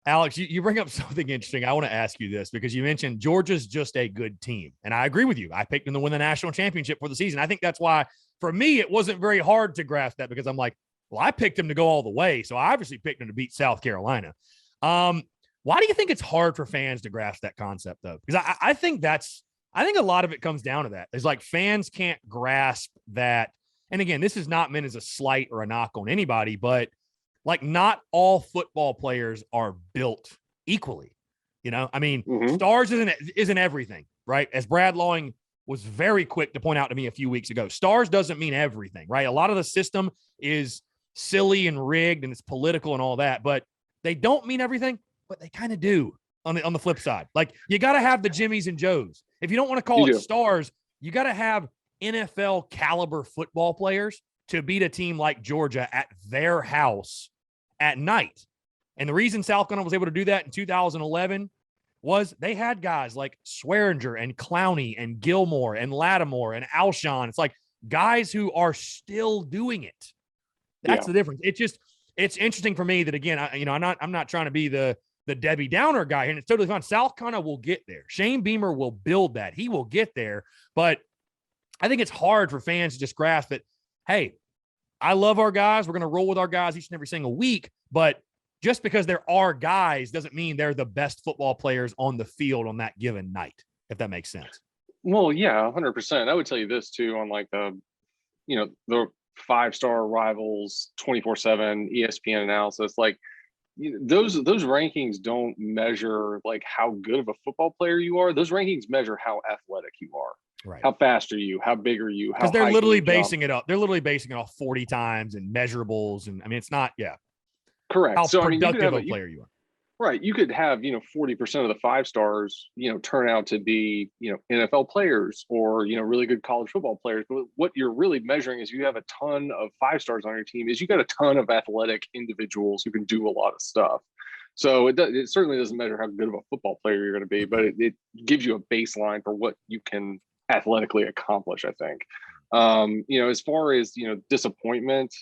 Alex, you bring up something interesting. I want to ask you this because you mentioned Georgia's just a good team. And I agree with you. I picked them to win the national championship for the season. I think that's why, for me, it wasn't very hard to grasp that because I'm like, well, I picked them to go all the way. So I obviously picked them to beat South Carolina. Why do you think it's hard for fans to grasp that concept, though? Because I think I think a lot of it comes down to that. It's like fans can't grasp that. And again, this is not meant as a slight or a knock on anybody, but like not all football players are built equally. You know, I mean, stars isn't everything, right? As Brad Lawing was very quick to point out to me a few weeks ago, stars doesn't mean everything, right? A lot of the system is silly and rigged and it's political and all that, but they don't mean everything, but they kind of do on the flip side. Like you got to have the Jimmies and Joes. If you don't want to call it stars, you got to have NFL caliber football players to beat a team like Georgia at their house at night. And the reason South Carolina was able to do that in 2011 was they had guys like Swearinger and Clowney and Gilmore and Lattimore and Alshon. It's like guys who are still doing it. That's the difference. It's interesting for me that, again, I'm not trying to be the Debbie Downer guy here, and it's totally fine. South Carolina will get there. Shane Beamer will build that. He will get there. But I think it's hard for fans to just grasp that, hey, I love our guys. We're going to roll with our guys each and every single week. But just because there are guys doesn't mean they're the best football players on the field on that given night, if that makes sense. Well, yeah, 100%. I would tell you this too on like the 5-star rivals 24/7 ESPN analysis. Like those rankings don't measure like how good of a football player you are. Those rankings measure how athletic you are. Right. How fast are you? How big are you? Because they're literally basing it up. They're literally basing it off 40 times and measurables. And I mean, it's not, correct. How productive a player you are. Right. You could have, 40% of the 5-stars, turn out to be, NFL players or, really good college football players. But what you're really measuring is you have a ton of 5-stars on your team is you got a ton of athletic individuals who can do a lot of stuff. So it certainly doesn't measure how good of a football player you're going to be, but it gives you a baseline for what you can athletically accomplish, I think. As far as, disappointment,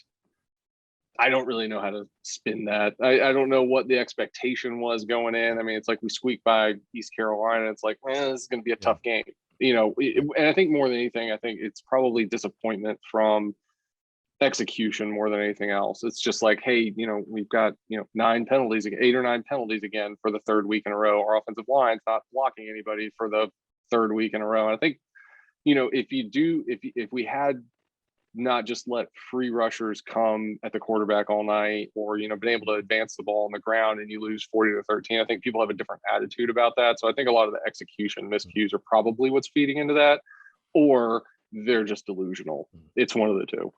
I don't really know how to spin that. I don't know what the expectation was going in. I mean, it's like we squeaked by East Carolina. It's like, this is going to be a tough game. And I think more than anything, I think it's probably disappointment from execution more than anything else. It's just like, hey, we've got 9 penalties, 8 or 9 penalties again for the 3rd week in a row. Our offensive line's not blocking anybody for the 3rd week in a row. And I think, if we had not just let free rushers come at the quarterback all night or, been able to advance the ball on the ground and you lose 40-13, I think people have a different attitude about that. So I think a lot of the execution miscues are probably what's feeding into that, or they're just delusional. It's one of the two.